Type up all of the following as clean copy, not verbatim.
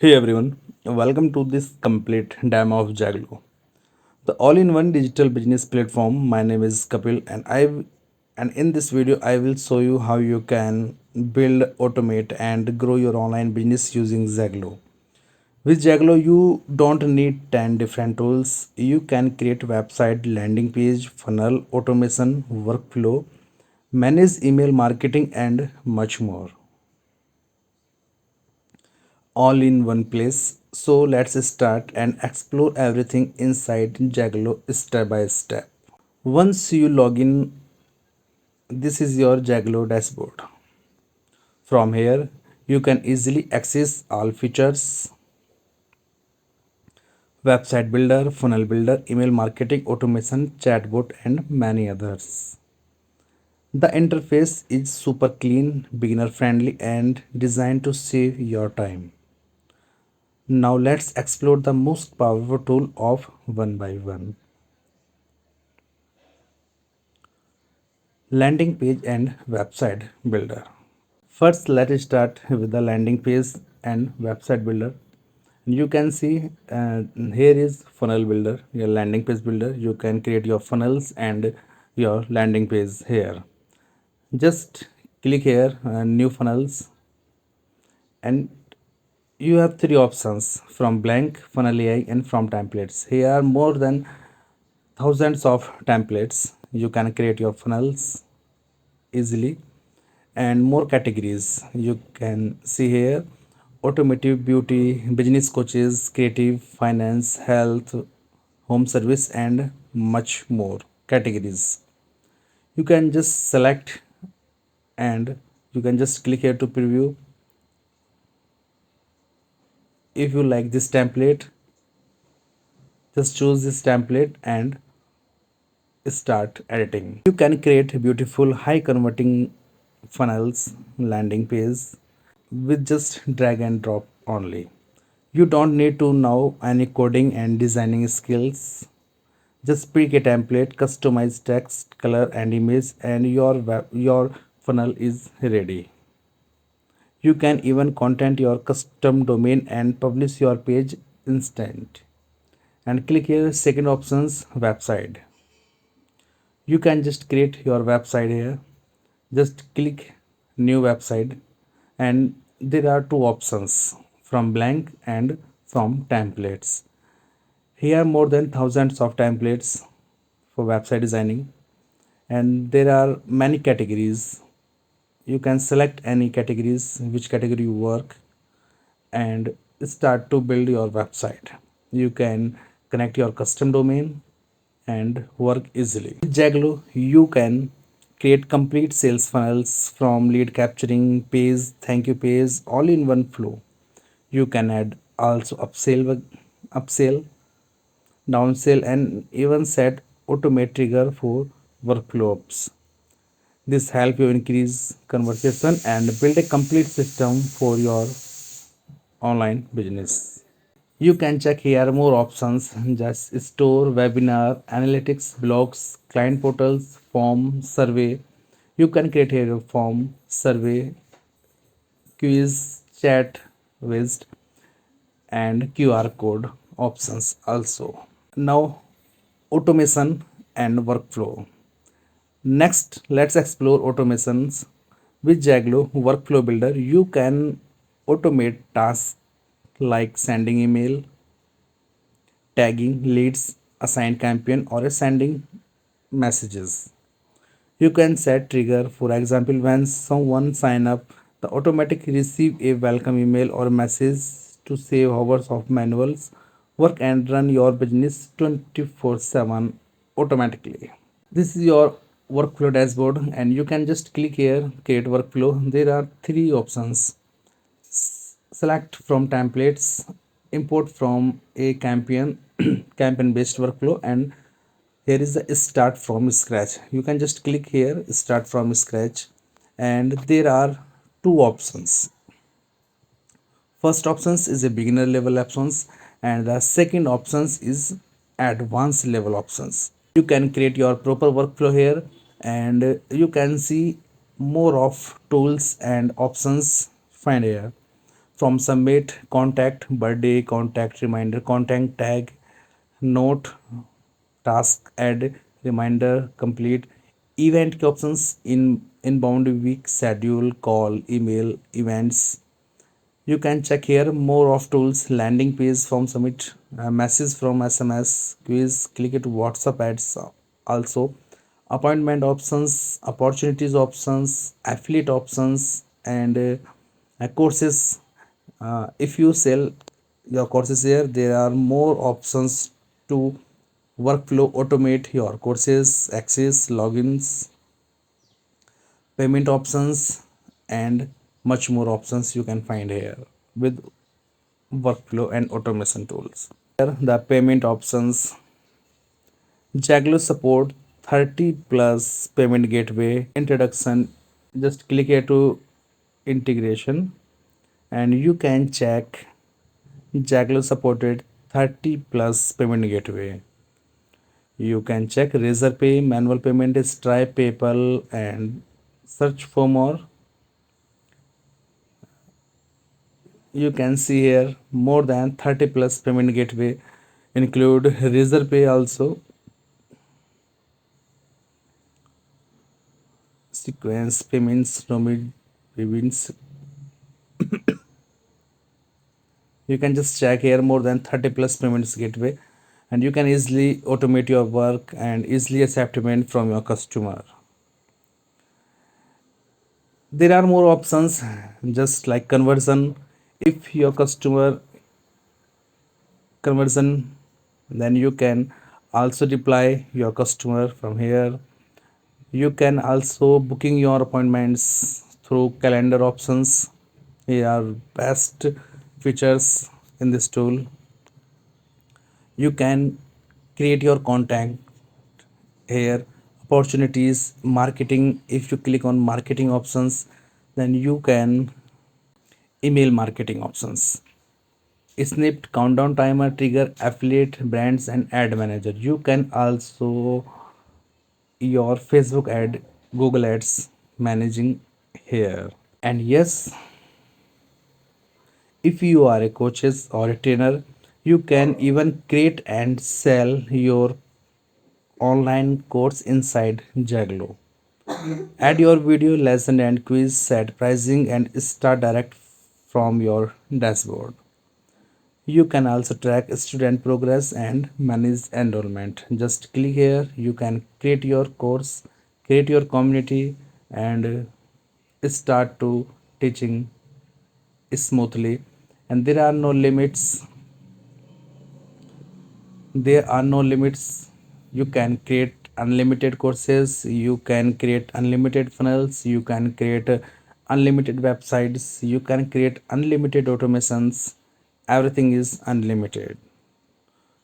Hey everyone, welcome to this complete demo of Jaglo, the all-in-one digital business platform. My name is Kapil, and in this video I will show you how you can build, automate, and grow your online business using Zaglo. With Jaglo, you don't need 10 different tools. You can create website, landing page, funnel, automation, workflow, manage email marketing, and much more, all in one place. So let's start and explore everything inside Jaglo step by step. Once you log in, this is your Jaglo dashboard. From here, you can easily access all features: website builder, funnel builder, email marketing, automation, chatbot, and many others. The interface is super clean, beginner friendly, and designed to save your time. Now let's explore the most powerful tool of one by one. Landing page and website builder. First, let's start with the landing page and website builder. You can see here is funnel builder, your landing page builder. You can create your funnels and your landing page here. Just click here, new funnels, and you have three options: from blank, funnel AI, and from templates. Here are more than thousands of templates. You can create your funnels easily, and more categories you can see here: automotive, beauty, business coaches, creative, finance, health, home service, and much more categories. You can just select, and you can just click here to preview. If you like this template, just choose this template and start editing. You can create beautiful high converting funnels, landing page with just drag and drop only. You don't need to know any coding and designing skills. Just pick a template, customize text, color, and image, and your funnel is ready. You can even content your custom domain and publish your page instant. And click here second options, website. You can just create your website here. Just click new website, and there are two options: from blank and from templates. Here are more than thousands of templates for website designing, and there are many categories. You can select any categories, which category you work, and start to build your website. You can connect your custom domain and work easily. With Jaglo, you can create complete sales funnels from lead capturing, page, thank you page, all in one flow. You can add also upsell, downsell, and even set automate trigger for workflows. This help you increase conversation and build a complete system for your online business. You can check here more options: just store, webinar, analytics, blogs, client portals, form, survey. You can create here a form, survey, quiz, chat, list, and QR code options also. Now, automation and workflow. Next, let's explore automations. With Jaglo Workflow Builder, you can automate tasks like sending email, tagging leads, assign campaign, or sending messages. You can set trigger, for example, when someone sign up, the automatic receive a welcome email or message to save hours of manuals work and run your business 24/7 automatically. This is your workflow dashboard, and you can just click here create workflow. There are three options: select from templates, import from a campaign campaign based workflow, and here is the start from scratch. You can just click here start from scratch, and there are two options. First options is a beginner level options, and the second options is advanced level options. You can create your proper workflow here, and you can see more of tools and options find here. from submit, contact, birthday, contact, reminder, contact, tag, note, task, add, reminder, complete, event के options, in inbound, week, schedule, call, email, events. You can check here more of tools, landing page from submit, message from SMS, quiz, click it, WhatsApp ads, also appointment options, opportunities options, affiliate options, and courses. If you sell your courses here, there are more options to workflow automate your courses, access, logins, payment options, and much more options you can find here with workflow and automation tools. Here the payment options. Jaglo support 30 plus payment gateway introduction. Just click here to integration and you can check Jaglo supported 30 plus payment gateway. You can check Razorpay, manual payment, Stripe, PayPal, and search for more. You can see here more than 30 plus payment gateway include Razorpay also, sequence payments, nomad payments. You can just check here more than 30 plus payments gateway and you can easily automate your work and easily accept payment from your customer. There are more options just like conversion. If your customer conversion, then you can also reply your customer from here. You can also booking your appointments through calendar options. Here are best features in this tool. You can create your contact here, opportunities, marketing. If you click on marketing options, then you can email marketing options, snip, countdown timer, trigger, affiliate, brands, and ad manager. You can also your Facebook ad, Google ads managing here. And yes, if you are a coaches or a trainer, you can even create and sell your online course inside Jaglo. Add your video, lesson, and quiz, set pricing, and start direct from your dashboard. You can also track student progress and manage enrollment. Just click here. You can create your course, create your community, and start to teaching smoothly. And there are no limits. You can create unlimited courses, you can create unlimited funnels, you can create unlimited websites, you can create unlimited automations. Everything is unlimited,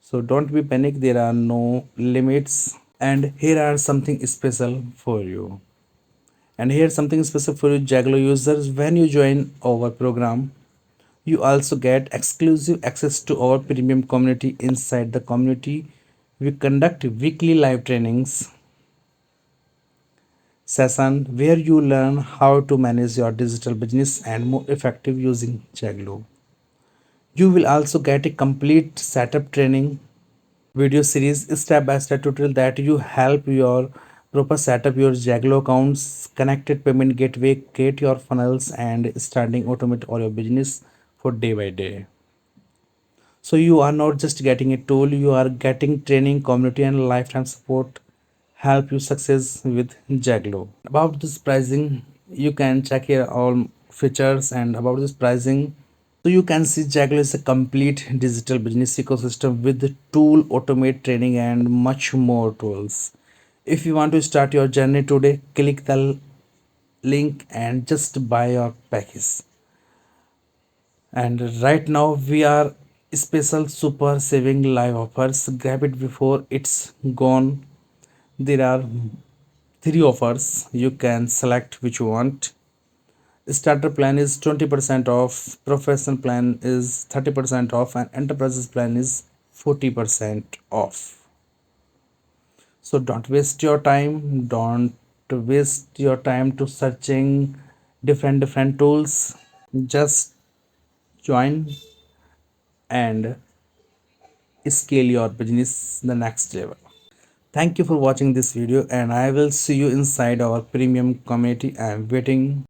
so don't be panic, there are no limits. And here are something special for you. And here's something special for you, Jaglo users. When you join our program, you also get exclusive access to our premium community. Inside the community, we conduct weekly live trainings session where you learn how to manage your digital business and more effective using Jaglo. You will also get a complete setup training video series, step by step tutorial that you help your proper setup your Jaglo accounts, connected payment gateway, create your funnels, and starting automate all your business for day by day. So you are not just getting a tool, you are getting training, community, and lifetime support. Help you success with Jaglo. About this pricing, you can check here all features and about this pricing. So you can see Jaglo is a complete digital business ecosystem with the tool, automate training, and much more tools. If you want to start your journey today, click the link and just buy your package. And right now we are special super saving live offers. Grab it before it's gone. There are three offers. You can select which you want. Starter plan is 20% off, professional plan is 30% off, and enterprises plan is 40% off. So don't waste your time to searching different tools. Just join and scale your business the next level. Thank you for watching this video, and I will see you inside our premium community. I am waiting.